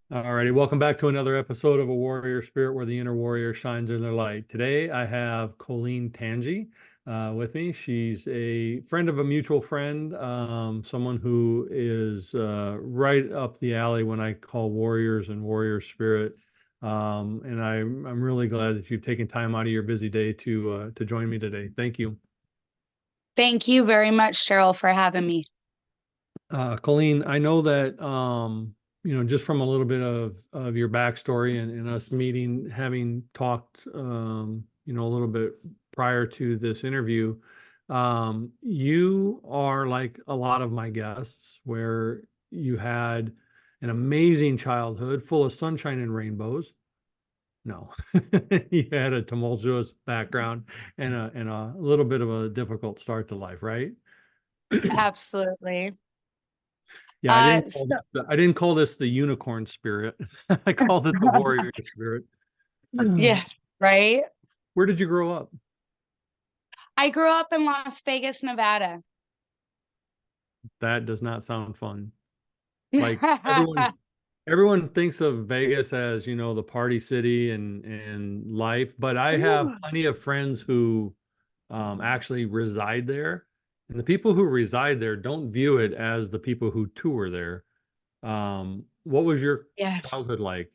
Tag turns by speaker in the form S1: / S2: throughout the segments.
S1: All righty, welcome back to another episode of A Warrior Spirit where the inner warrior shines in their light. Today I have Coleen Tange with me. She's a friend of a mutual friend, someone who is right up the alley when I call warriors and warrior spirit. And I'm really glad that you've taken time out of your busy day to join me today. Thank you.
S2: Thank you very much, Cheryl, for having me.
S1: Colleen, I know that just from a little bit of your backstory and us meeting, having talked, a little bit prior to this interview, you are like a lot of my guests, where you had an amazing childhood full of sunshine and rainbows. No, you had a tumultuous background and a little bit of a difficult start to life, right?
S2: Absolutely.
S1: Yeah,
S2: So
S1: I didn't call this the unicorn spirit. I called it the warrior spirit.
S2: yes, right.
S1: Where did you grow up?
S2: I grew up in Las Vegas, Nevada.
S1: That does not sound fun. Like everyone thinks of Vegas as, the party city and life, but I have plenty of friends who actually reside there. And the people who reside there don't view it as the people who tour there. What was your
S2: Yes.
S1: childhood like?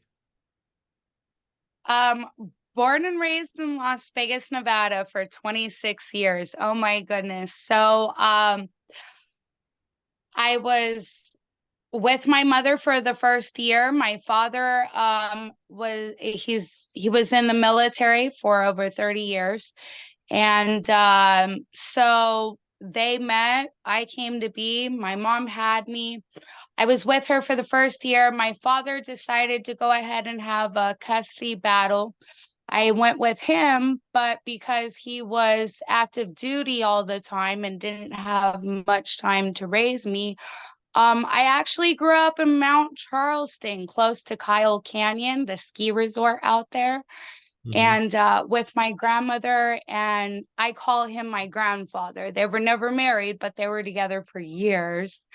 S2: Um, Born and raised in Las Vegas, Nevada for 26 years. Oh my goodness. I was with my mother for the first year. My father he was in the military for over 30 years. And so they met. I came to be. My mom had me. I was with her for the first year. My father decided to go ahead and have a custody battle. I went with him, but because he was active duty all the time and didn't have much time to raise me, I actually grew up in Mount Charleston, close to Kyle Canyon, the ski resort out there,
S1: Hmm.
S2: and with my grandmother, and I call him my grandfather. They were never married, but they were together for years.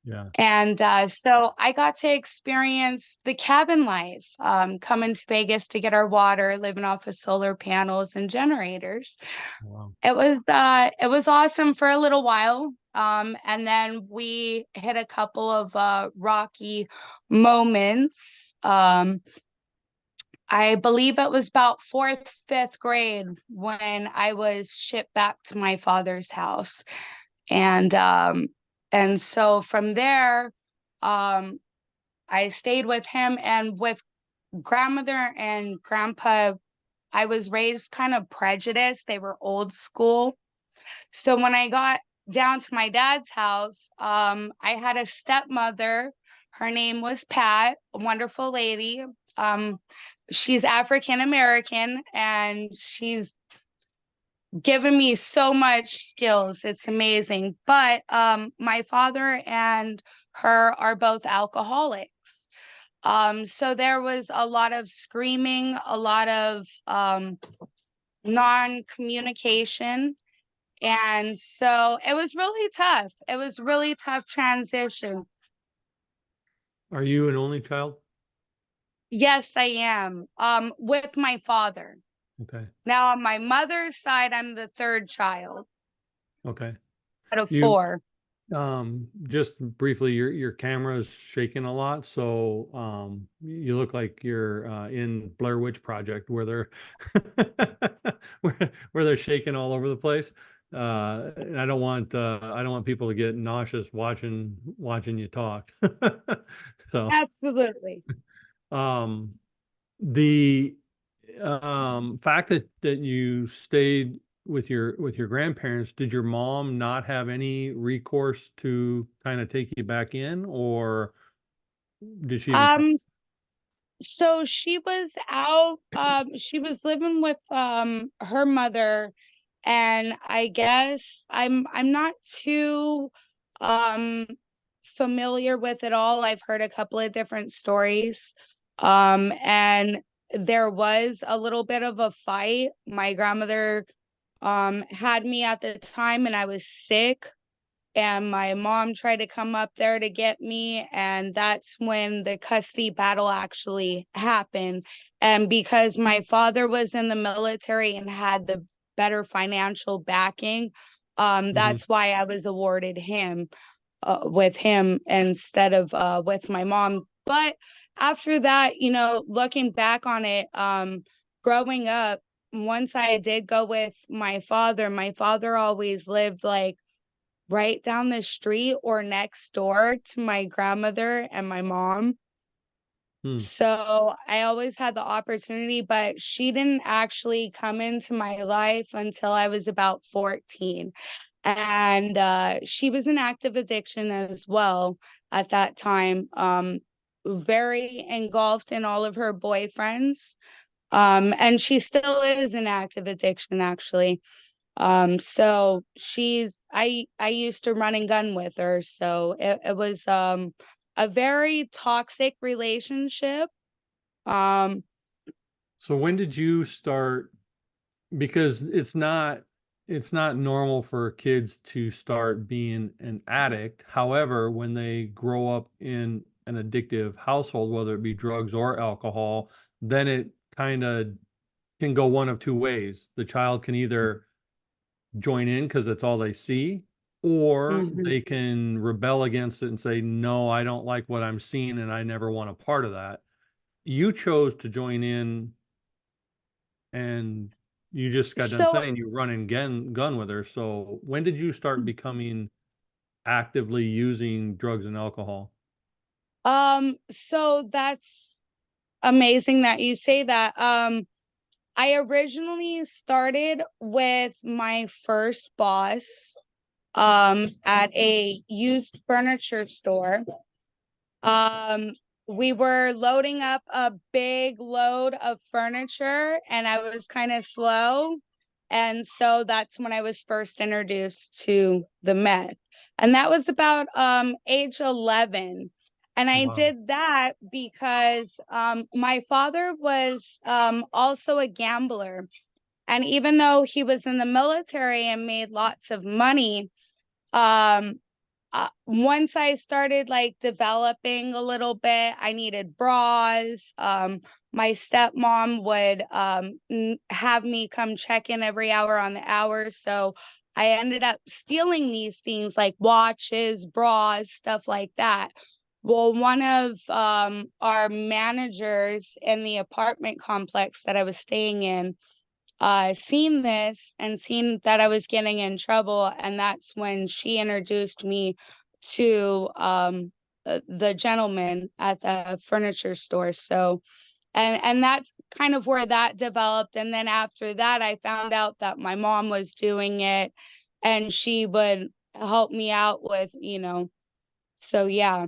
S1: Yeah.
S2: And so I got to experience the cabin life, coming to Vegas to get our water, living off of solar panels and generators.
S1: Wow.
S2: It was awesome for a little while. And then we hit a couple of rocky moments. I believe it was about fourth, fifth grade when I was shipped back to my father's house. And so from there, um, I stayed with him and with grandmother and grandpa. I was raised kind of prejudiced. They were old school. So when I got down to my dad's house, I had a stepmother. Her name was Pat, a wonderful lady. Um, she's African American and she's given me so much skills. It's amazing. But my father and her are both alcoholics. So there was a lot of screaming, a lot of non-communication. And so it was really tough. It was really tough transition.
S1: Are you an only child?
S2: Yes, I am. With my father.
S1: Okay.
S2: Now on my mother's side, I'm the third child
S1: Okay.
S2: out of
S1: You
S2: four.
S1: just briefly, your camera is shaking a lot, so you look like you're in Blair Witch Project where they're where they're shaking all over the place. And I don't want people to get nauseous watching you talk. So
S2: Absolutely.
S1: um the fact that you stayed with your grandparents, did your mom not have any recourse to kind of take you back in, or did she even try?
S2: Um, so she was out, she was living with her mother, and I guess I'm not too um familiar with it all. I've heard a couple of different stories. And there was a little bit of a fight. My grandmother had me at the time and I was sick. and my mom tried to come up there to get me, and that's when the custody battle actually happened. And because my father was in the military and had the better financial backing,
S1: Hmm.
S2: that's why I was awarded him, with him instead of with my mom. But after that, looking back on it, growing up, once I did go with my father always lived like right down the street or next door to my grandmother and my mom.
S1: Hmm.
S2: So I always had the opportunity, but she didn't actually come into my life until I was about 14. And she was in active addiction as well at that time, very engulfed in all of her boyfriends. And she still is in active addiction, actually. So I used to run and gun with her, so it was a very toxic relationship. Um,
S1: So when did you start? Because it's not normal for kids to start being an addict. However, when they grow up in an addictive household, whether it be drugs or alcohol, then it kind of can go one of two ways. The child can either join in because it's all they see, or
S2: mhm.
S1: they can rebel against it and say, no, I don't like what I'm seeing and I never want a part of that. You chose to join in, and you just got done
S2: So
S1: saying you run and gun with her. So when did you start becoming actively using drugs and alcohol?
S2: so that's amazing that you say that. I originally started with my first boss at a used furniture store. Um, we were loading up a big load of furniture and I was kind of slow. And so that's when I was first introduced to the meth. And that was about age 11. And I
S1: Wow.
S2: did that because my father was also a gambler. And even though he was in the military and made lots of money, um, once I started like developing a little bit, I needed bras. My stepmom would have me come check in every hour on the hour. So I ended up stealing these things like watches, bras, stuff like that. Well, one of our managers in the apartment complex that I was staying in seen this and seen that I was getting in trouble, and that's when she introduced me to the gentleman at the furniture store. So, and that's kind of where that developed. And then after that, I found out that my mom was doing it, and she would help me out with, So yeah.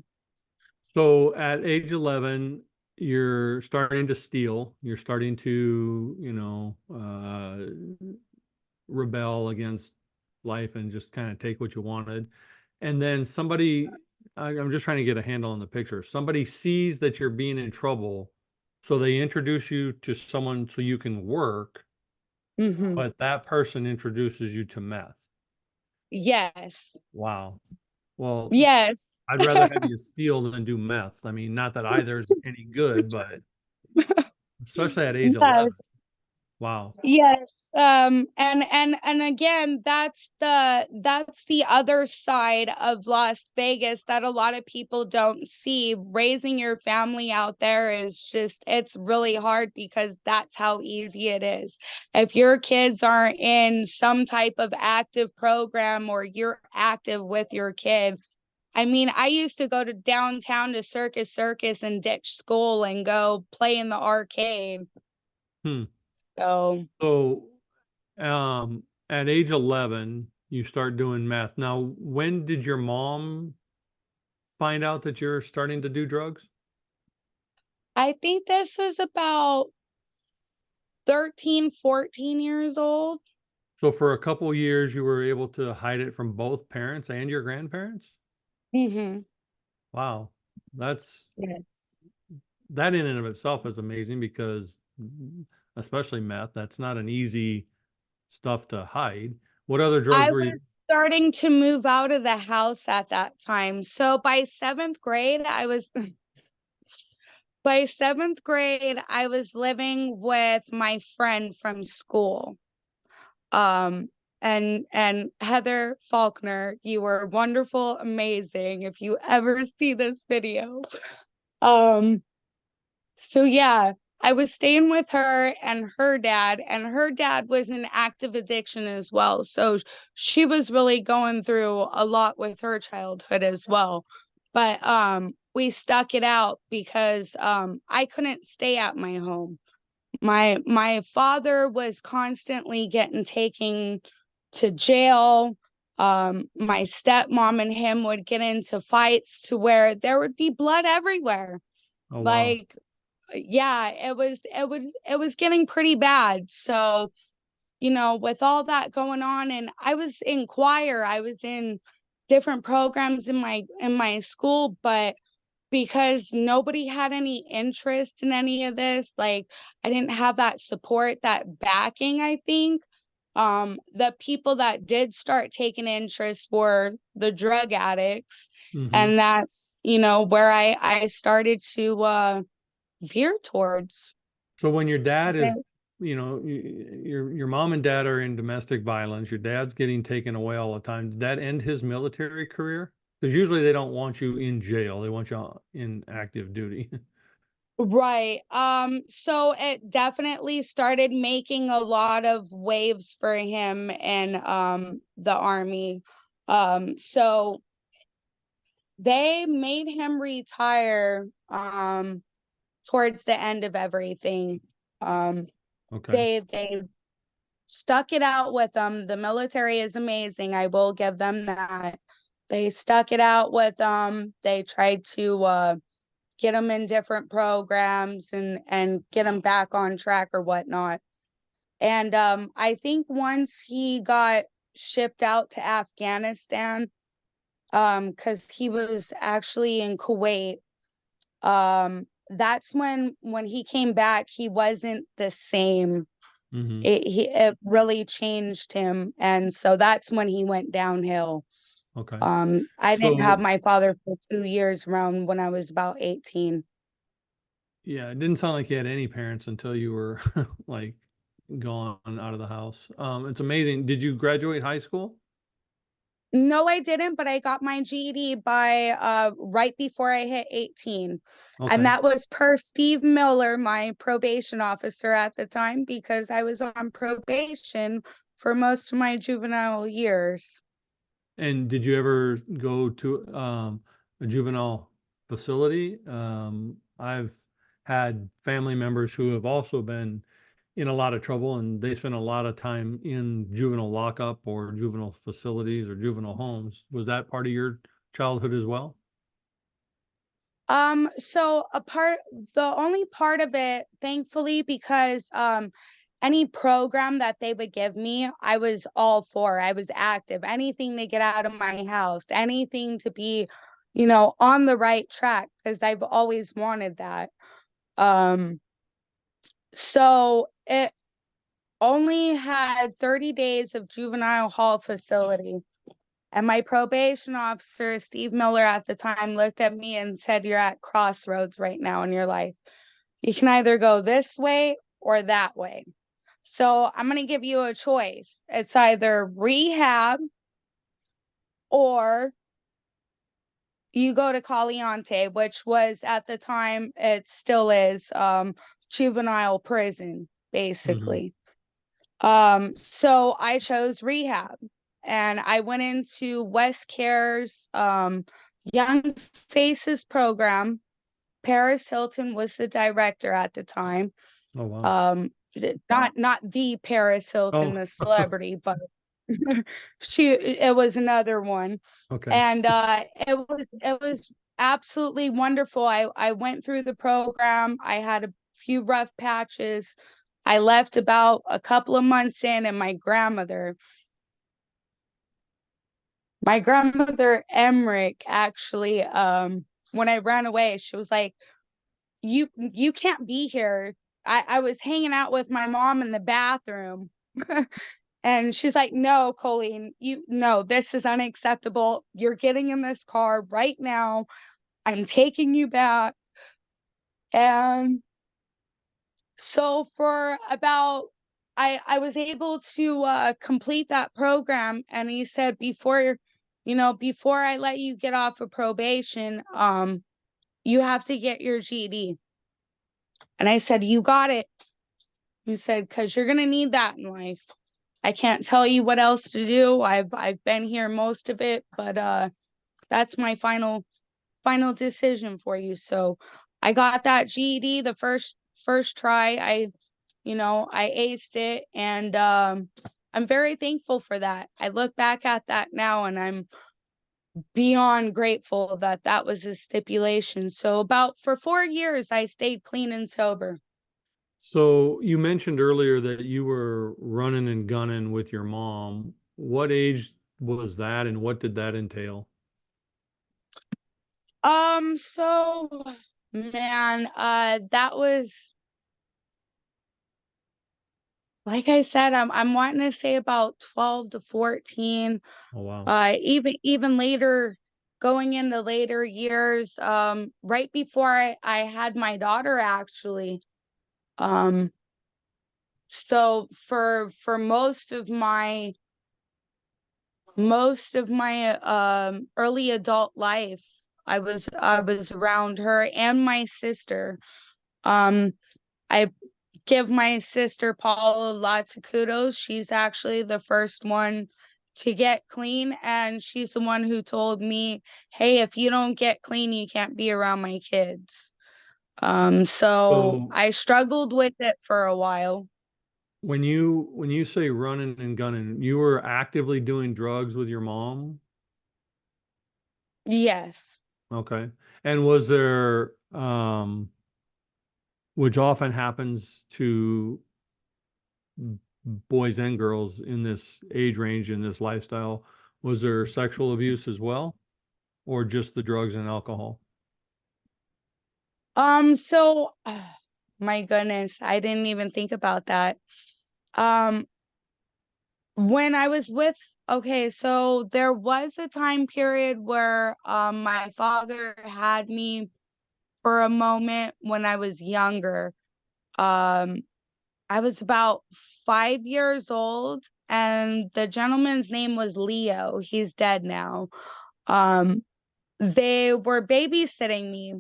S1: So at age 11, you're starting to steal, you're starting to, rebel against life and just kind of take what you wanted. And then I'm just trying to get a handle on the picture. Somebody sees that you're being in trouble, so they introduce you to someone so you can work,
S2: Hmm.
S1: but that person introduces you to meth.
S2: Yes.
S1: Wow. Well,
S2: Yes.
S1: I'd rather have you steal than do meth. I mean, not that either is any good, but especially at age 11.
S2: Yes.
S1: Wow.
S2: Yes. And again, that's the other side of Las Vegas that a lot of people don't see. Raising your family out there is just it's really hard because that's how easy it is. If your kids aren't in some type of active program or you're active with your kid. I mean, I used to go to downtown to Circus and ditch school and go play in the arcade.
S1: Hmm.
S2: So
S1: So, at age 11, you start doing meth. Now, when did your mom find out that you're starting to do drugs?
S2: I think this was about 13, 14 years old.
S1: So for a couple years, you were able to hide it from both parents and your grandparents?
S2: Mhm.
S1: Wow. That's
S2: Yes.
S1: that in and of itself is amazing because especially meth, that's not an easy stuff to hide. What other
S2: I
S1: drugs were you?
S2: starting to move out of the house at that time. So by 7th grade, I was living with my friend from school. Um, and Heather Faulkner, you were wonderful, amazing. If you ever see this video. Um, so yeah, I was staying with her and her dad was in active addiction as well. So she was really going through a lot with her childhood as well. But we stuck it out because I couldn't stay at my home. My father was constantly getting taken to jail. My stepmom and him would get into fights to where there would be blood everywhere.
S1: Oh, wow.
S2: Like, yeah, it was getting pretty bad. So, with all that going on, and I was in choir, I was in different programs in my school, but because nobody had any interest in any of this, like, I didn't have that support, that backing, I think. The people that did start taking interest were the drug addicts,
S1: Hmm.
S2: and that's, where I started to veer towards.
S1: So when your dad is,
S2: So
S1: your mom and dad are in domestic violence, your dad's getting taken away all the time. Did that end his military career? Because usually they don't want you in jail. They want you in active duty.
S2: right. So it definitely started making a lot of waves for him in the army. So they made him retire towards the end of everything. Um
S1: Okay.
S2: they stuck it out with them. The military is amazing. I will give them that. They stuck it out with them. They tried to get them in different programs and get them back on track or whatnot. And I think once he got shipped out to Afghanistan, because he was actually in Kuwait, that's when he came back, he wasn't the same.
S1: Hmm.
S2: It really changed him, and so that's when he went downhill.
S1: Okay.
S2: I didn't have
S1: So
S2: my father for 2 years around when I was about 18.
S1: yeah, it didn't sound like you had any parents until you were like gone out of the house. It's amazing. Did you graduate high school?
S2: No, I didn't, but I got my GED by right before I hit 18. And
S1: Okay.
S2: that was per Steve Miller, my probation officer at the time, because I was on probation for most of my juvenile years.
S1: And did you ever go to a juvenile facility? I've had family members who have also been in a lot of trouble and they spend a lot of time in juvenile lockup or juvenile facilities or juvenile homes. Was that part of your childhood as well?
S2: So the only part of it, thankfully, because any program that they would give me, I was all for. I was active. Anything to get out of my house, anything to be, on the right track, because I've always wanted that. Um, so it only had 30 days of juvenile hall facility. And my probation officer, Steve Miller, at the time looked at me and said, "You're at crossroads right now in your life. You can either go this way or that way. So I'm going to give you a choice. It's either rehab or you go to Caliente, which was at the time, it still is, juvenile prison,
S1: Hmm.
S2: basically." So I chose rehab and I went into West Care's Young Faces program. Paris Hilton was the director at the time.
S1: Oh, wow.
S2: Not the Paris Hilton,
S1: Oh,
S2: the celebrity, but it was another one.
S1: okay.
S2: And it was absolutely wonderful. I went through the program. I had a few rough patches. I left about a couple of months in, and my grandmother Emmerich, actually, when I ran away, she was like, you can't be here. I was hanging out with my mom in the bathroom. And she's like, no, Coleen, no, this is unacceptable. You're getting in this car right now. I'm taking you back. And so for about I was able to complete that program, and he said, before I let you get off of probation, you have to get your GED. And I said, you got it. He said, because you're gonna need that in life. I can't tell you what else to do. I've been here most of it, but that's my final decision for you. So I got that GED the first try. I aced it, and I'm very thankful for that. I look back at that now, and I'm beyond grateful that that was a stipulation. So about for 4 years, I stayed clean and sober.
S1: So you mentioned earlier that you were running and gunning with your mom. What age was that, and what did that entail?
S2: So man, that was, like I said, I'm wanting to say about 12 to 14.
S1: Oh, wow.
S2: Even later, going into later years, right before I had my daughter actually. Um, so for most of my early adult life, I was around her and my sister. Um, I give my sister Paula lots of kudos. She's actually the first one to get clean, and she's the one who told me, "Hey, if you don't get clean, you can't be around my kids." So
S1: So
S2: I struggled with it for a while.
S1: when you say running and gunning, you were actively doing drugs with your mom?
S2: Yes.
S1: Okay. And was there, which often happens to boys and girls in this age range, in this lifestyle, was there sexual abuse as well, or just the drugs and alcohol?
S2: So my goodness, I didn't even think about that. Um, when I was with Okay, so there was a time period where my father had me for a moment when I was younger. Um, I was about 5 years old, and the gentleman's name was Leo. He's dead now. Um, they were babysitting me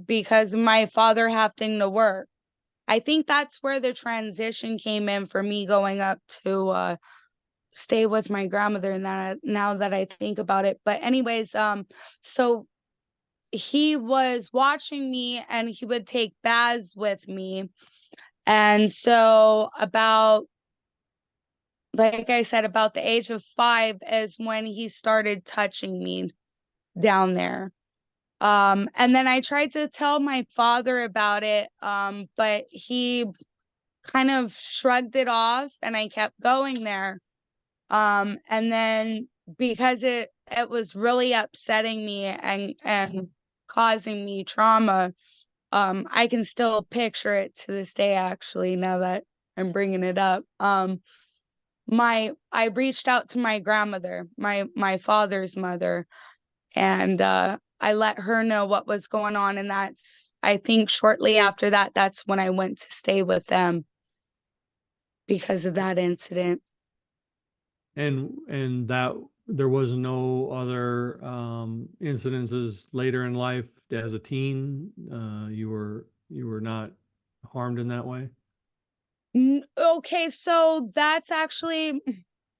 S2: because of my father having to work. I think that's where the transition came in for me going up to stay with my grandmother, and that now that I think about it. But anyways, so he was watching me, and he would take baths with me. And so about like I said, about the age of 5 is when he started touching me down there. And then I tried to tell my father about it, but he kind of shrugged it off, and I kept going there. And then because it was really upsetting me and causing me trauma, I can still picture it to this day, actually, now that I'm bringing it up. My I reached out to my grandmother, my father's mother, and I let her know what was going on, and that's I think shortly after that, that's when I went to stay with them because of that incident.
S1: And that there was no other incidences later in life as a teen. You were not harmed in that way.
S2: Okay, so that's actually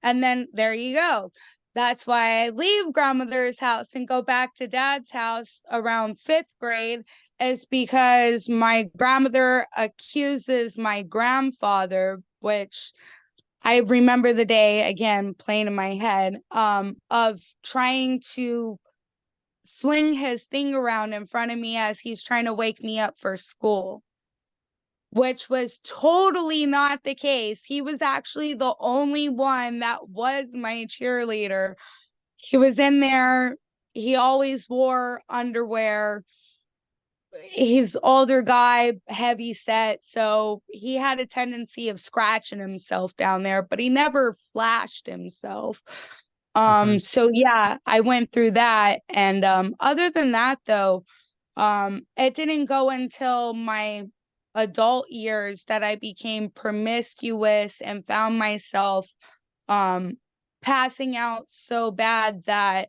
S2: and then there you go. That's why I leave grandmother's house and go back to dad's house around 5th grade, is because my grandmother accuses my grandfather, which I remember the day again playing in my head, of trying to fling his thing around in front of me as he's trying to wake me up for school, which was totally not the case. He was actually the only one that was my cheerleader. He was in there. He always wore underwear. he's older guy, heavy set, so he had a tendency of scratching himself down there, but he never flashed himself.
S1: Okay.
S2: So yeah, I went through that. And other than that though, it didn't go until my adult years that I became promiscuous and found myself um passing out so bad that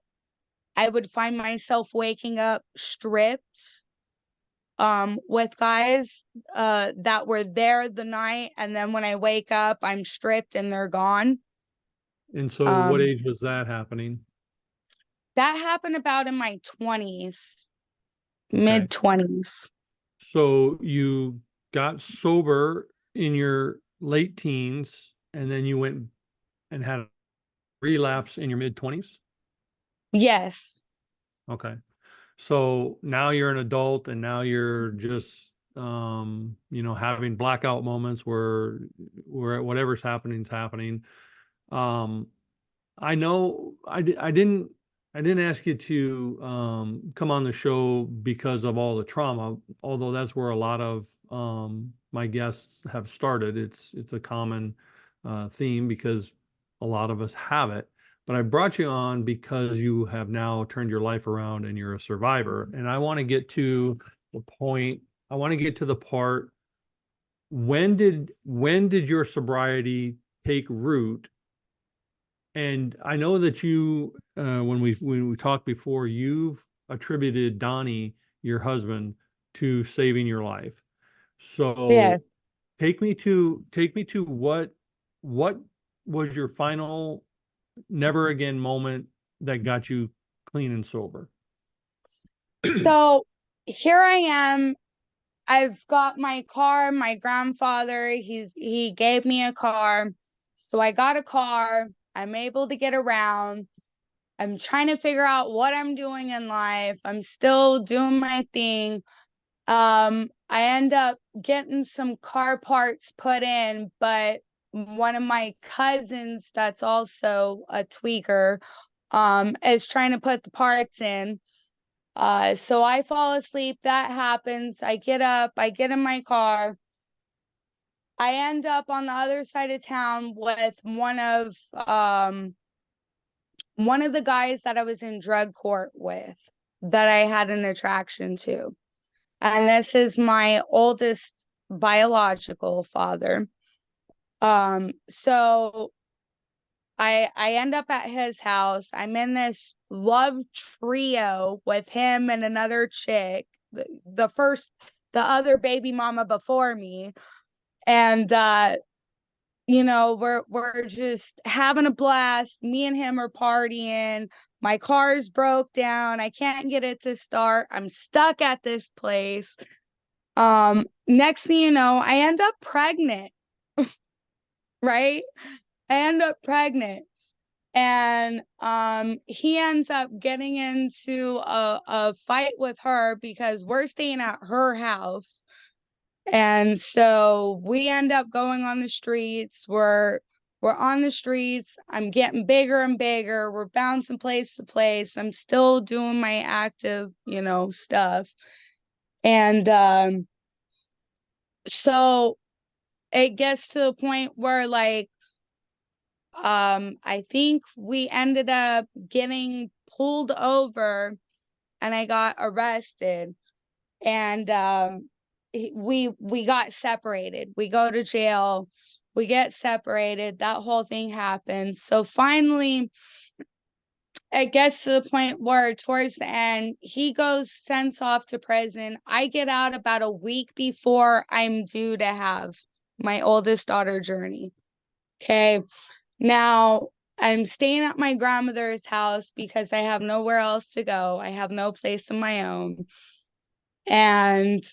S2: I would find myself waking up stripped with guys that were there the night, and then when I wake up I'm stripped and they're gone.
S1: And so what
S2: Um
S1: age was that happening?
S2: that happened about in my 20s,
S1: Okay.
S2: mid 20s.
S1: So you got sober in your late teens and then you went and had a relapse in your mid 20s?
S2: Yes.
S1: Okay. So now you're an adult and now you're just having blackout moments where whatever's happening is happening. Um I know I didn't ask you to come on the show because of all the trauma, although that's where a lot of my guests have started. It's a common theme because a lot of us have it. But I brought you on because you have now turned your life around and you're a survivor. And I want to get to the point. I want to get to the part. When did your sobriety take root? And I know that you, when we talked before, you've attributed Donnie, your husband, to saving your life.
S2: Yeah.
S1: So take me to what was your final never again moment that got you clean and sober?
S2: So here I am. I've got my car. My grandfather, he gave me a car. So I got a car. I'm able to get around. I'm trying to figure out what I'm doing in life. I'm still doing my thing. I end up getting some car parts put in, but one of my cousins that's also a tweaker is trying to put the parts in. So I fall asleep, that happens. I get up, I get in my car. I end up on the other side of town with one of the guys that I was in drug court with that I had an attraction to. And this is my oldest biological father. So I end up at his house. I'm in this love trio with him and another chick, the other baby mama before me. And we're just having a blast. Me and him are partying. My car's broke down. I can't get it to start. I'm stuck at this place. Next thing you know, I end up pregnant, right? I end up pregnant. And he ends up getting into a fight with her because we're staying at her house. And so we end up going on the streets. We're on the streets. I'm getting bigger and bigger. We're bouncing place to place. I'm still doing my active, stuff. And so it gets to the point where like I think we ended up getting pulled over and I got arrested. And we got separated. We go to jail. We get separated. That whole thing happens. So finally, it gets to the point where towards the end, he goes sent off to prison. I get out about a week before I'm due to have my oldest daughter journey. Okay. Now I'm staying at my grandmother's house because I have nowhere else to go. I have no place of my own. And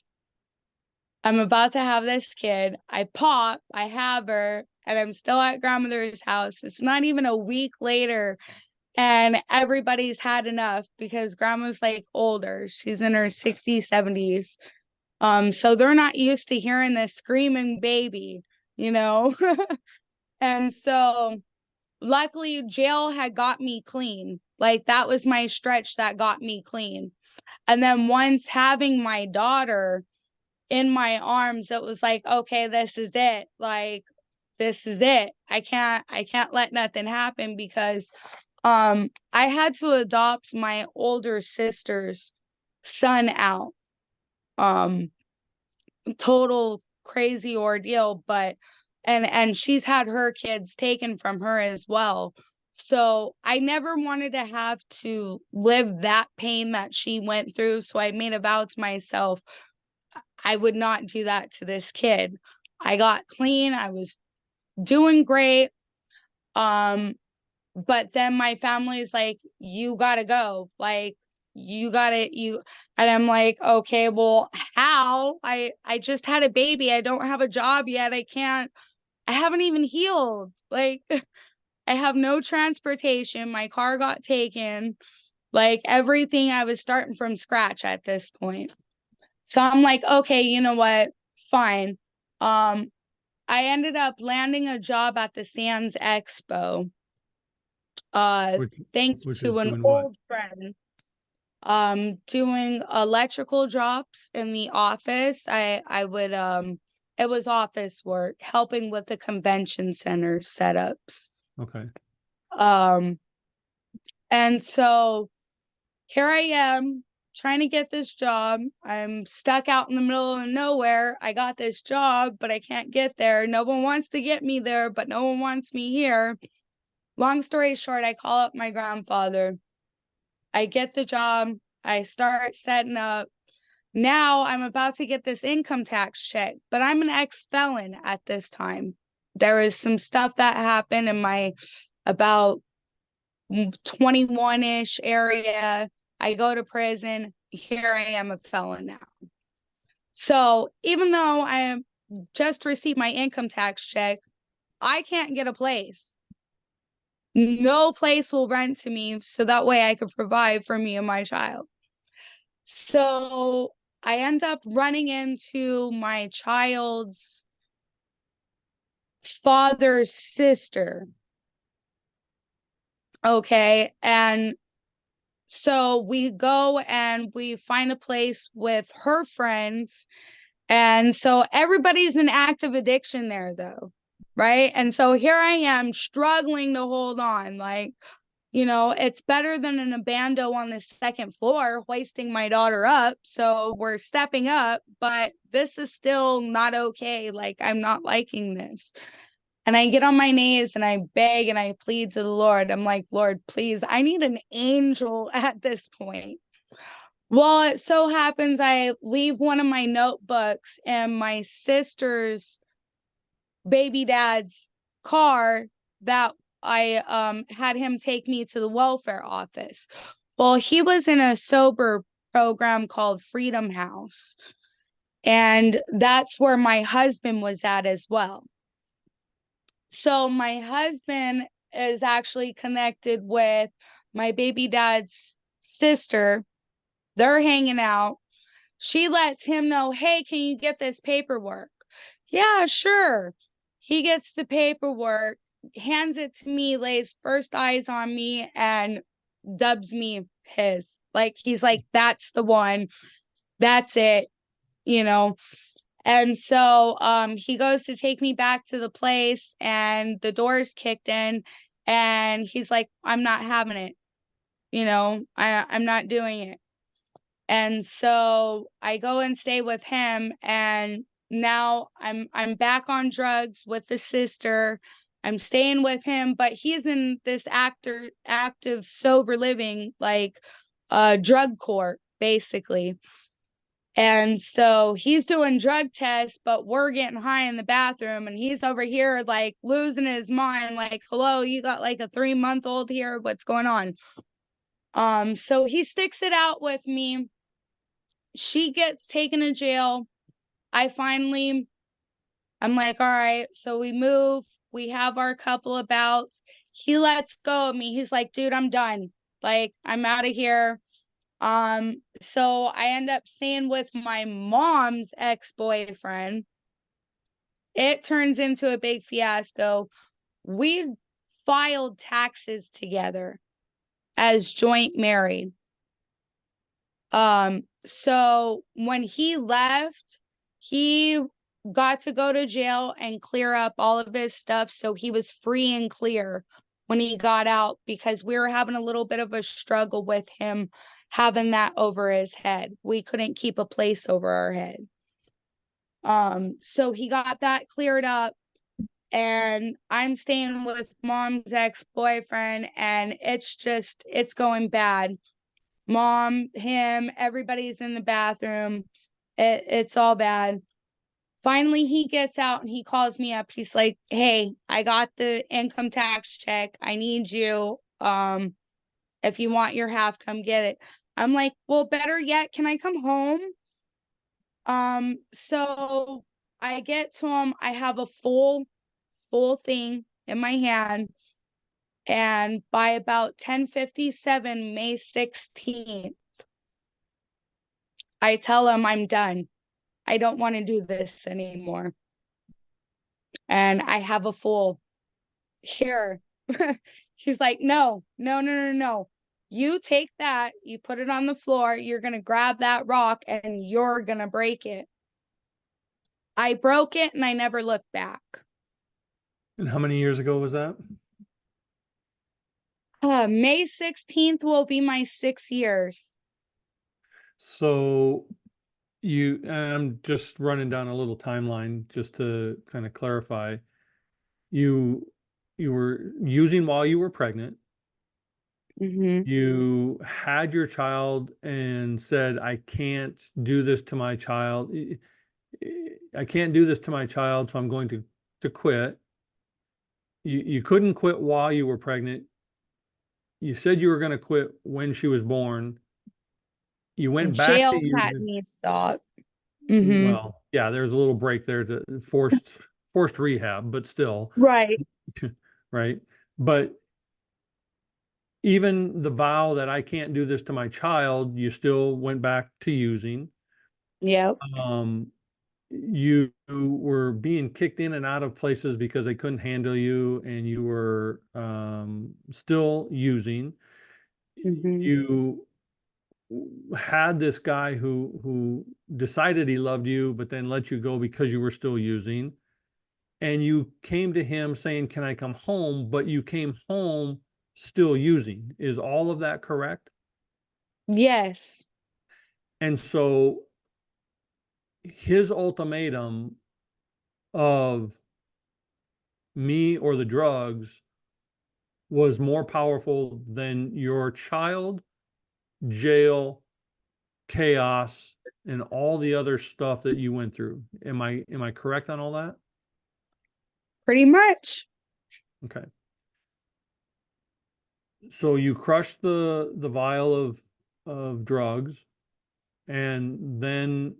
S2: I'm about to have this kid. I have her, and I'm still at grandmother's house. It's not even a week later, and everybody's had enough because grandma's like older. She's in her 60s, 70s. So they're not used to hearing this screaming baby, you know? And so luckily jail had got me clean. Like, that was my stretch that got me clean. And then once having my daughter in my arms, it was like, okay, this is it. Like, this is it. I can't let nothing happen, because I had to adopt my older sister's son out. Um Total crazy ordeal, but and she's had her kids taken from her as well. So I never wanted to have to live that pain that she went through. So I made a vow to myself, I would not do that to this kid. I got clean, I was doing great. Um, but then my family's like, you gotta go. Like, you gotta you and I'm like, okay, well, how? I just had a baby. I don't have a job yet. I haven't even healed. Like, I have no transportation. My car got taken. Like, everything, I was starting from scratch at this point. So I'm like, okay, you know what? Fine. Um, I ended up landing a job at the Sands Expo, uh,
S1: Which
S2: thanks
S1: which is
S2: to an
S1: doing what?
S2: old friend. Doing electrical jobs in the office. I would it was office work, helping with the convention center setups.
S1: Okay.
S2: Um, and so here I am trying to get this job. I'm stuck out in the middle of nowhere. I got this job, but I can't get there. No one wants to get me there, but no one wants me here. Long story short, I call up my grandfather. I get the job. I start setting up. Now I'm about to get this income tax check, but I'm an ex-felon at this time. There is some stuff that happened in my about 21-ish area. I go to prison. Here I am, a felon now. So even though I just received my income tax check, I can't get a place. No place will rent to me, so that way I could provide for me and my child. So I end up running into my child's father's sister. Okay. And so we go and we find a place with her friends. And so everybody's in active addiction there, though. Right. And so here I am struggling to hold on. Like, it's better than an abando on the second floor hoisting my daughter up. So we're stepping up, but this is still not okay. Like, I'm not liking this. And I get on my knees and I beg and I plead to the Lord. I'm like, Lord, please, I need an angel at this point. Well, it so happens I leave one of my notebooks in my sister's baby dad's car that I had him take me to the welfare office. Well, he was in a sober program called Freedom House, and that's where my husband was at as well. So my husband is actually connected with my baby dad's sister. They're hanging out. She lets him know, hey, can you get this paperwork? Yeah, sure. He gets the paperwork, hands it to me, lays first eyes on me, and dubs me his. Like, he's like, that's the one. That's it, you know. And so he goes to take me back to the place, and the door's kicked in, and he's like, I'm not having it. I'm not doing it. And so I go and stay with him, and now I'm back on drugs with the sister. I'm staying with him, but he's in this active sober living, like drug court basically. And so he's doing drug tests, but we're getting high in the bathroom, and he's over here like losing his mind, like, hello, you got like a 3-month-old here, what's going on? So he sticks it out with me. She gets taken to jail. I'm like, all right. So we move. We have our couple of bouts. He lets go of me. He's like, dude, I'm done. Like, I'm out of here. So I end up staying with my mom's ex-boyfriend. It turns into a big fiasco. We filed taxes together. as joint married. So when he left, he got to go to jail and clear up all of his stuff. So he was free and clear when he got out, because we were having a little bit of a struggle with him having that over his head. We couldn't keep a place over our head. So he got that cleared up, and I'm staying with mom's ex-boyfriend, and it's going bad. Mom, him, everybody's in the bathroom. It's all bad. Finally, he gets out and he calls me up. He's like, "Hey, I got the income tax check. I need you. If you want your half, come get it." I'm like, "Well, better yet, can I come home?" So I get to him. I have a full thing in my hand. And by about 10:57, May 16th, I tell him I'm done. I don't want to do this anymore. And I have a full here. He's like, "No, no, no, no, no. You take that, you put it on the floor, you're going to grab that rock and you're going to break it." I broke it and I never looked back.
S1: And how many years ago was that?
S2: May 16th will be my 6 years.
S1: So I'm just running down a little timeline just to kind of clarify. You you were using while you were pregnant.
S2: Mm-hmm.
S1: You had your child and said, "I can't do this to my child. I can't do this to my child, so I'm going to quit." You couldn't quit while you were pregnant. You said you were going to quit when she was born. You went back to
S2: Jail had
S1: using.
S2: me stop. Mm-hmm.
S1: Well, yeah, there's a little break there to forced rehab, but still,
S2: Right.
S1: right? But even the vow that I can't do this to my child, you still went back to using.
S2: Yep.
S1: Um, you were being kicked in and out of places because they couldn't handle you, and you were still using.
S2: Mm-hmm.
S1: You had this guy who decided he loved you, but then let you go because you were still using. And you came to him saying, "Can I come home?" But you came home still using. Is all of that correct?
S2: Yes.
S1: And so his ultimatum of me or the drugs was more powerful than your child, jail, chaos, and all the other stuff that you went through. Am I correct on all that?
S2: Pretty much.
S1: Okay. So you crushed the vial of drugs, and then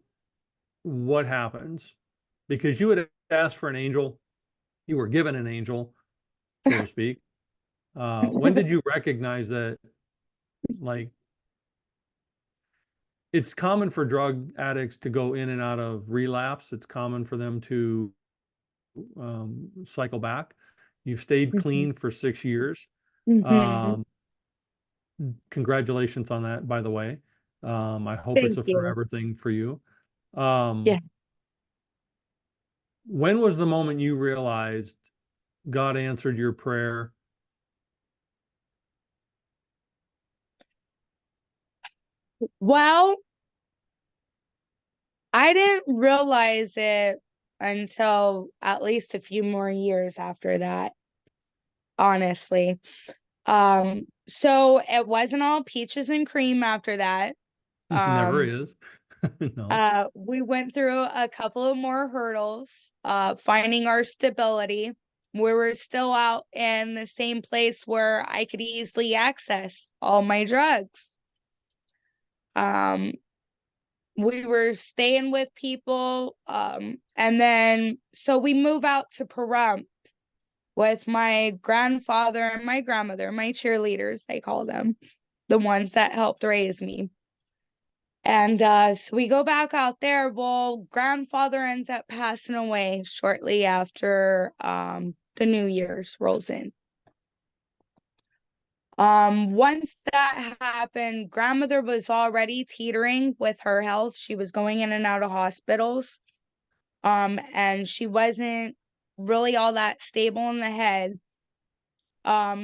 S1: what happens? Because you had asked for an angel, you were given an angel, so to speak. When did you recognize that, like, it's common for drug addicts to go in and out of relapse. It's common for them to cycle back. You've stayed
S2: Mm-hmm.
S1: clean for 6 years.
S2: Mm-hmm.
S1: Um, Congratulations on that, by the way. I hope it's
S2: Thank
S1: a
S2: you.
S1: forever thing for you.
S2: Yeah.
S1: When was the moment you realized God answered your prayer?
S2: Well, I didn't realize it until at least a few more years after that, honestly. So it wasn't all peaches and cream after that.
S1: Never
S2: Um,
S1: is. No.
S2: we went through a couple of more hurdles, finding our stability. We were still out in the same place where I could easily access all my drugs. Um, we were staying with people, and then so we move out to Pahrump with my grandfather and my grandmother, my cheerleaders, they call them, the ones that helped raise me. And so we go back out there. Well, grandfather ends up passing away shortly after the New Year's rolls in. Once that happened, grandmother was already teetering with her health. She was going in and out of hospitals. And she wasn't really all that stable in the head.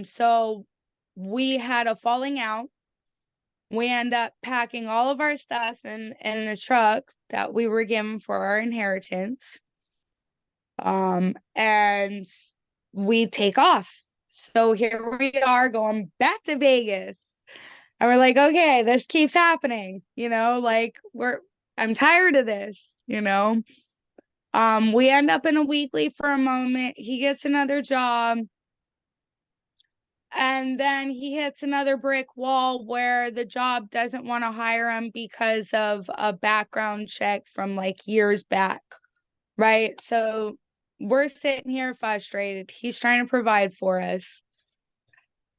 S2: So we had a falling out. We end up packing all of our stuff in the truck that we were given for our inheritance. And we take off. So here we are going back to Vegas. And we're like, okay, this keeps happening, like I'm tired of this, We end up in a weekly for a moment. He gets another job. And then he hits another brick wall where the job doesn't want to hire him because of a background check from like years back. Right. So we're sitting here frustrated. He's trying to provide for us.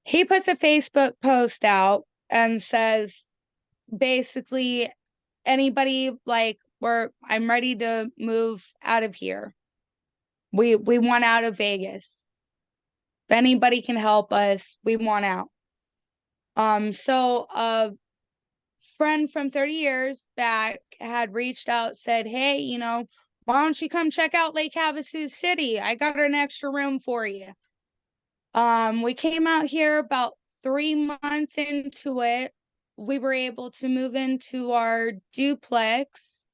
S2: He puts a Facebook post out and says, basically, anybody like, I'm ready to move out of here. We want out of Vegas. If anybody can help us, we want out. So a friend from 30 years back had reached out, said, hey, why don't you come check out Lake Havasu City? I got an extra room for you. We came out here about 3 months into it. We were able to move into our duplex.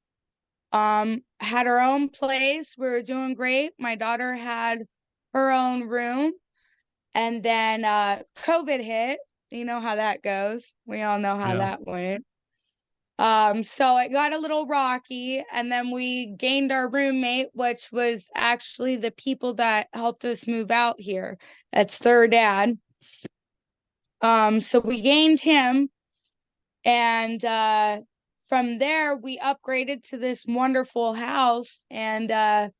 S2: Had our own place. We were doing great. My daughter had her own room. And then COVID hit. You know how that goes. We all know how
S1: Yeah.
S2: that went. So it got a little rocky, and then we gained our roommate, which was actually the people that helped us move out here. That's their dad. So we gained him, and from there we upgraded to this wonderful house, and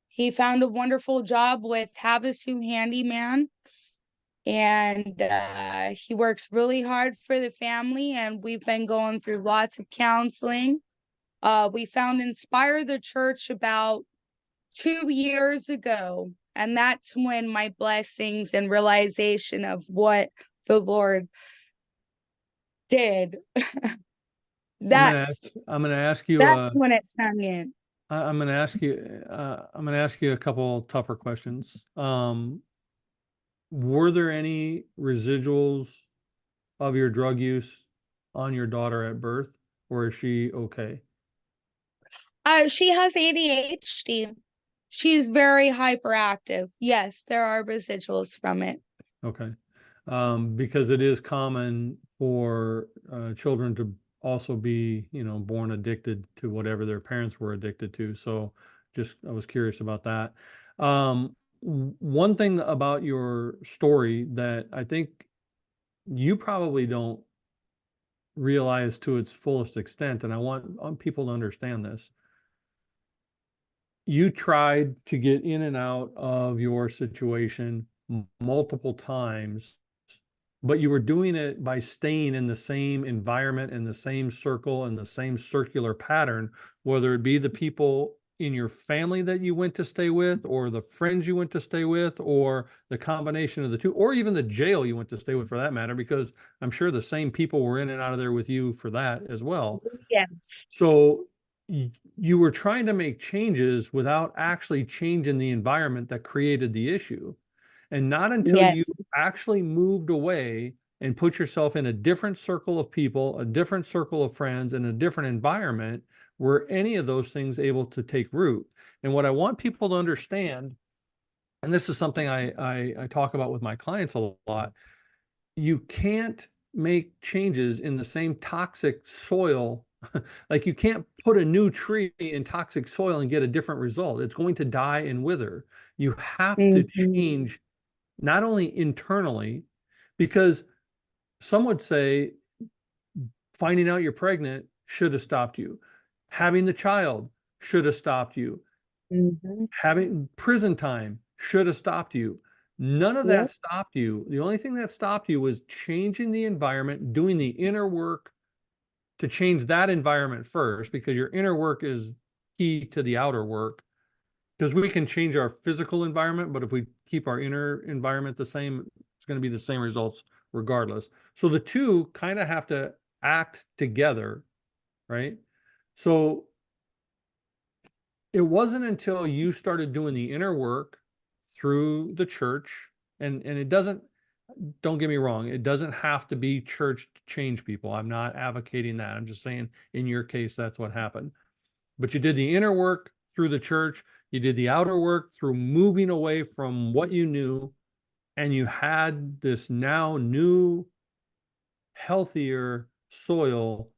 S2: he found a wonderful job with Havasu Handyman. And he works really hard for the family, and we've been going through lots of counseling. We found Inspire the Church about 2 years ago, and that's when my blessings and realization of what the Lord did.
S1: I'm gonna ask,
S2: that's
S1: I'm gonna ask you
S2: that's when it sung in.
S1: I'm gonna ask you I'm gonna ask you a couple tougher questions. Were there any residuals of your drug use on your daughter at birth, or is she okay?
S2: She has ADHD. She's very hyperactive. Yes, there are residuals from it.
S1: Okay. Because it is common for children to also be, born addicted to whatever their parents were addicted to. So just, I was curious about that. One thing about your story that I think you probably don't realize to its fullest extent, and I want people to understand this. You tried to get in and out of your situation multiple times, but you were doing it by staying in the same environment, in the same circle, in the same circular pattern, whether it be the people in your family that you went to stay with, or the friends you went to stay with, or the combination of the two, or even the jail you went to stay with for that matter, because I'm sure the same people were in and out of there with you for that as well.
S2: Yes.
S1: So you were trying to make changes without actually changing the environment that created the issue. And not until you
S2: Yes.
S1: actually moved away and put yourself in a different circle of people, a different circle of friends, and a different environment were any of those things able to take root. And what I want people to understand, and this is something I talk about with my clients a lot, you can't make changes in the same toxic soil. Like you can't put a new tree in toxic soil and get a different result. It's going to die and wither. You have to
S2: Mhm.
S1: change not only internally, because some would say finding out you're pregnant should have stopped you. Having the child should have stopped you.
S2: Mhm.
S1: Having prison time should have stopped you. None of that
S2: Yep.
S1: stopped you. The only thing that stopped you was changing the environment, doing the inner work to change that environment first, because your inner work is key to the outer work. Because we can change our physical environment, but if we keep our inner environment the same, it's going to be the same results regardless. So the two kind of have to act together, right? So it wasn't until you started doing the inner work through the church, and it doesn't, don't get me wrong, it doesn't have to be church to change people. I'm not advocating that. I'm just saying in your case, that's what happened. But you did the inner work through the church, you did the outer work through moving away from what you knew, and you had this now new, healthier soil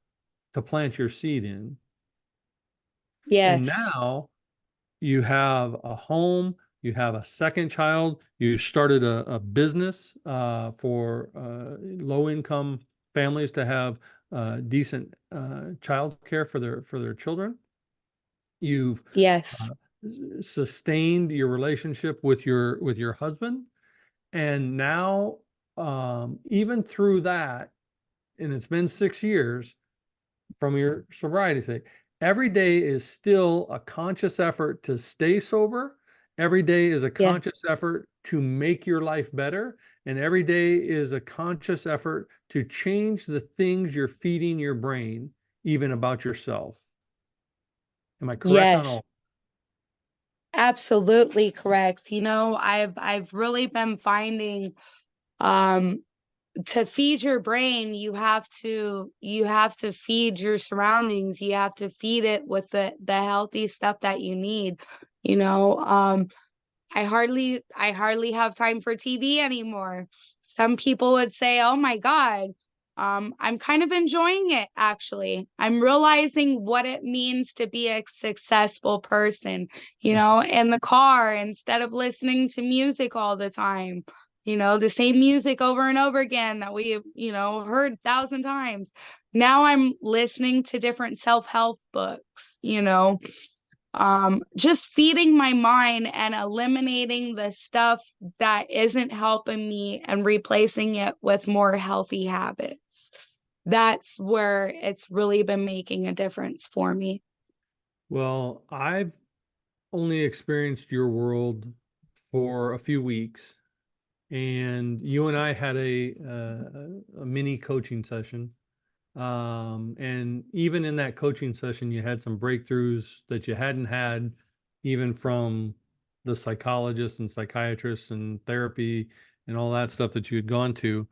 S1: to plant your seed in. And
S2: Yes.
S1: now you have a home, you have a second child, you started a business for low income families to have decent child care for their children. You've
S2: Yes.
S1: uh, sustained your relationship with your husband, and now even through that, and it's been 6 years from your sobriety sake, every day is still a conscious effort to stay sober. Every day is a
S2: Yeah.
S1: conscious effort to make your life better. And every day is a conscious effort to change the things you're feeding your brain, even about yourself. Am I correct on
S2: Yes.
S1: all?
S2: Absolutely correct. I've really been finding, um to feed your brain, you have to feed your surroundings. You have to feed it with the healthy stuff that you need. You know, I hardly have time for TV anymore. Some people would say, "Oh my God." I'm kind of enjoying it actually. I'm realizing what it means to be a successful person, in the car instead of listening to music all the time. The same music over and over again that we heard 1,000 times. Now I'm listening to different self-help books. Just feeding my mind and eliminating the stuff that isn't helping me and replacing it with more healthy habits. That's where it's really been making a difference for me.
S1: Well, I've only experienced your world for a few weeks, and you and I had a mini coaching session. And even in that coaching session, you had some breakthroughs that you hadn't had even from the psychologists and psychiatrists and therapy and all that stuff that you had gone to.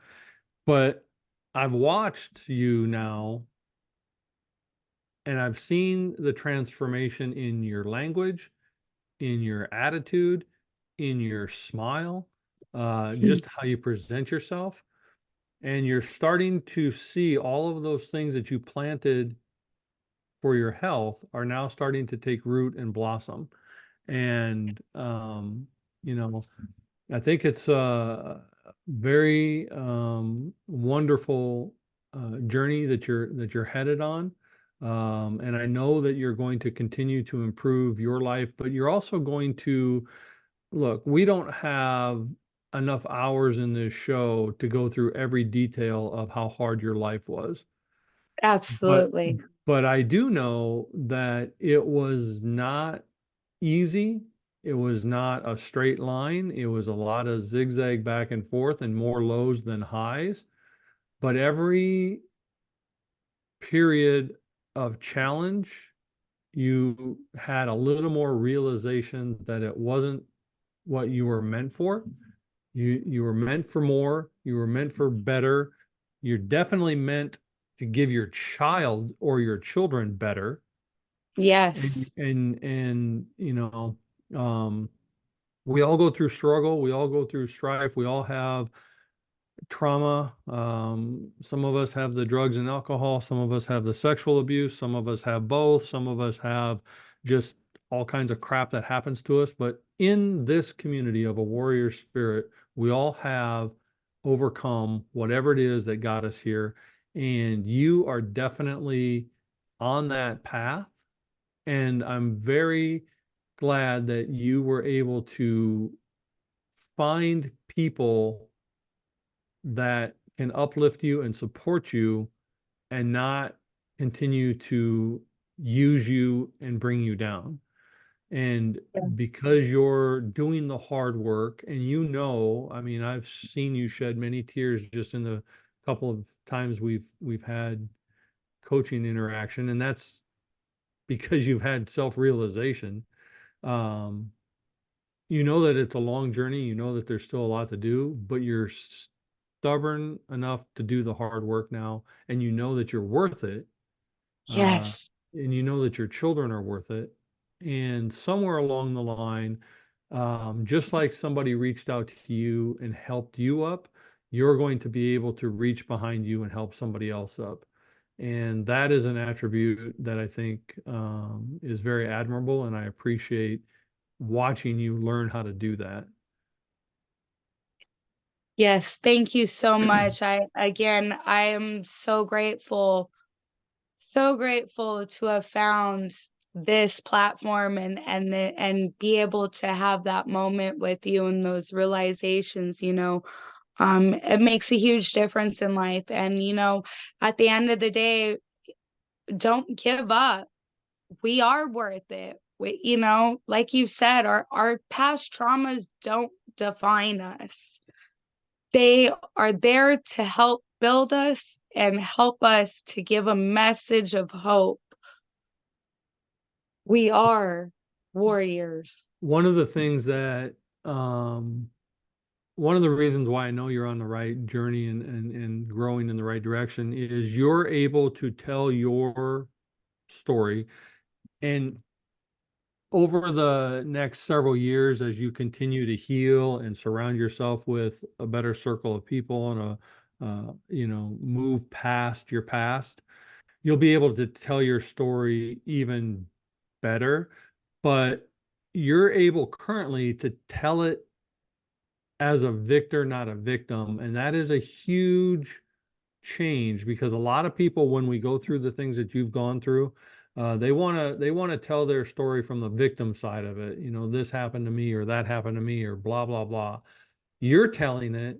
S1: But I've watched you now, and I've seen the transformation in your language, in your attitude, in your smile, just how you present yourself. And you're starting to see all of those things that you planted for your health are now starting to take root and blossom. And you know, I think it's a very wonderful journey that you're headed on. And I know that you're going to continue to improve your life, but you're also going to look, we don't have enough hours in this show to go through every detail of how hard your life was. But
S2: Absolutely.
S1: but I do know that it was not easy. It was not a straight line. It was a lot of zigzag back and forth and more lows than highs. But every period of challenge, you had a little more realization that it wasn't what you were meant for. You were meant for more. You were meant for better. You're definitely meant to give your child or your children better.
S2: Yes.
S1: And um, we all go through struggle. We all go through strife. We all have trauma. Some of us have the drugs and alcohol. Some of us have the sexual abuse. Some of us have both. Some of us have just all kinds of crap that happens to us. But in this community of a warrior spirit, we all have overcome whatever it is that got us here. And you are definitely on that path. And I'm very glad that you were able to find people that can uplift you and support you and not continue to use you and bring you down. And
S2: Yes.
S1: because you're doing the hard work and I mean, I've seen you shed many tears just in the couple of times we've had coaching interaction, and that's because you've had self-realization. Um, you know that it's a long journey, you know that there's still a lot to do, but you're stubborn enough to do the hard work now, and you know that you're worth it. uh,
S2: Yes.
S1: and you know that your children are worth it. And somewhere along the line, just like somebody reached out to you and helped you up, you're going to be able to reach behind you and help somebody else up. And that is an attribute that I think is very admirable, and I appreciate watching you learn how to do that.
S2: Yes, thank you so much. I am so grateful to have found this platform and be able to have that moment with you and those realizations, it makes a huge difference in life. And, at the end of the day, don't give up. We are worth it. Like you said, our past traumas don't define us. They are there to help build us and help us to give a message of hope. We are warriors.
S1: One of the things that um, one of the reasons why I know you're on the right journey and growing in the right direction is you're able to tell your story. And over the next several years, as you continue to heal and surround yourself with a better circle of people and move past your past, you'll be able to tell your story even better. But you're able currently to tell it as a victor, not a victim. And that is a huge change, because a lot of people, when we go through the things that you've gone through, they want to tell their story from the victim side of it. This happened to me, or that happened to me, or blah, blah, blah. You're telling it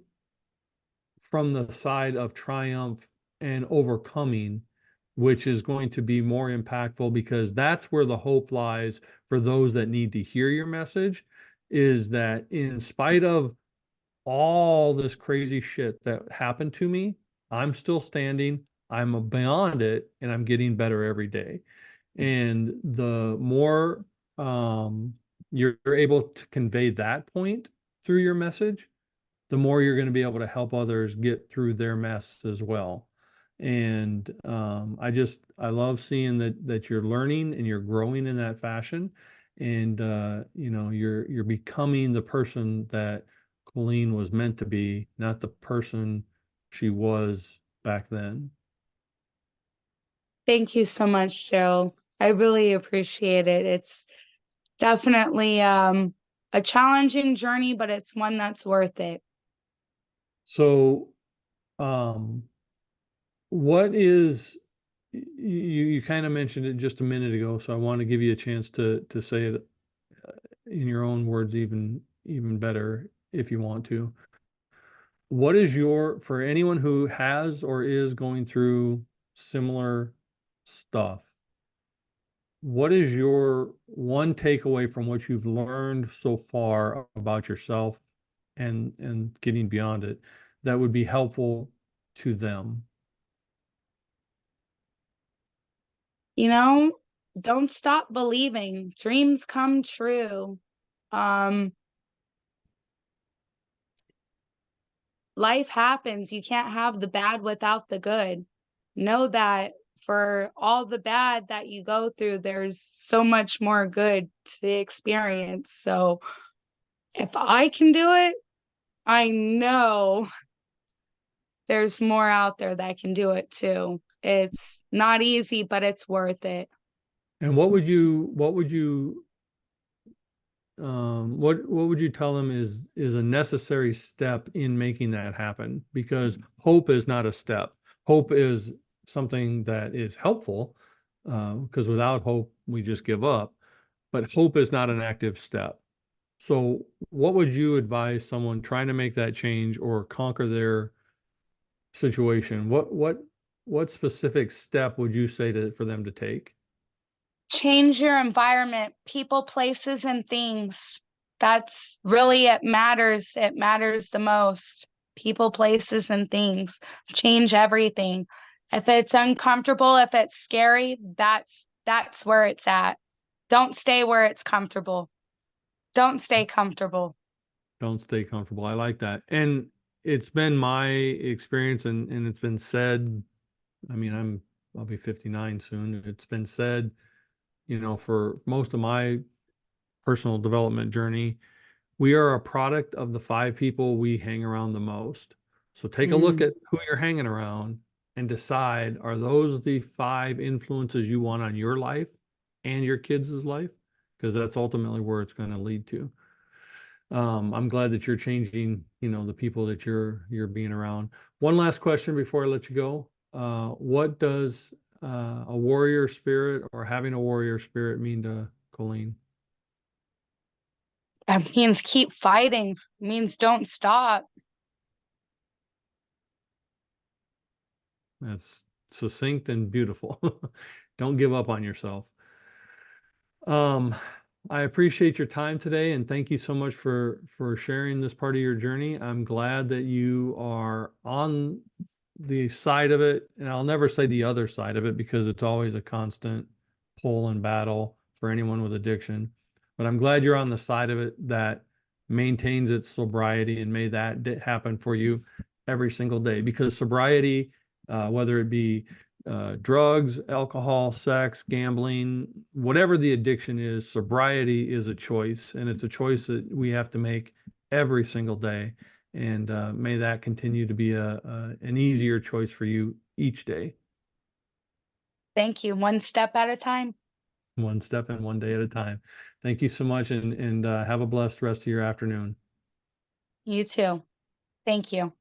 S1: from the side of triumph and overcoming, which is going to be more impactful, because that's where the hope lies for those that need to hear your message, is that in spite of all this crazy shit that happened to me, I'm still standing, I'm beyond it, and I'm getting better every day. And the more you're able to convey that point through your message, the more you're going to be able to help others get through their mess as well. And I love seeing that you're learning and you're growing in that fashion, and you're becoming the person that Coleen was meant to be, not the person she was back then.
S2: Thank you so much, Joe. I really appreciate it. It's definitely a challenging journey, but it's one that's worth it.
S1: So, um, what is you kind of mentioned it just a minute ago, so I want to give you a chance to say it in your own words even better if you want to. What is for anyone who has or is going through similar stuff, what is your one takeaway from what you've learned so far about yourself and getting beyond it that would be helpful to them?
S2: You know, don't stop believing. Dreams come true. Um, Life happens. You can't have the bad without the good. Know that for all the bad that you go through, there's so much more good to experience. So if I can do it, I know there's more out there that can do it too. It's not easy, but it's worth it.
S1: And what would you tell them is a necessary step in making that happen? Because hope is not a step. Hope is something that is helpful, because without hope, we just give up. But hope is not an active step. So, what would you advise someone trying to make that change or conquer their situation? What specific step would you say for them to take?
S2: Change your environment, people, places, and things. That's really it matters. It matters the most. People, places, and things. Change everything. If it's uncomfortable, if it's scary, that's where it's at. Don't stay where it's comfortable. Don't stay comfortable.
S1: Don't stay comfortable. I like that. And it's been my experience, and it's been said, I mean, I'll be 59 soon. It's been said, for most of my personal development journey, we are a product of the 5 people we hang around the most. So take a look
S2: Mm.
S1: at who you're hanging around and decide, are those the 5 influences you want on your life and your kids' life? Because that's ultimately where it's going to lead to. I'm glad that you're changing, the people that you're being around. One last question before I let you go. What does a warrior spirit or having a warrior spirit mean to Coleen?
S2: That means keep fighting. Means don't stop.
S1: That's succinct and beautiful. Don't give up on yourself. Um, I appreciate your time today, and thank you so much for sharing this part of your journey. I'm glad that you are on the side of it, and I'll never say the other side of it because it's always a constant pull and battle for anyone with addiction. But I'm glad you're on the side of it that maintains its sobriety and made that happen for you every single day, because sobriety, whether it be drugs, alcohol, sex, gambling, whatever the addiction is, sobriety is a choice, and it's a choice that we have to make every single day. And may that continue to be an easier choice for you each day,
S2: Thank you. One step at a time.
S1: one step and one day at a time. Thank you so much, and have a blessed rest of your afternoon.
S2: You too. Thank you.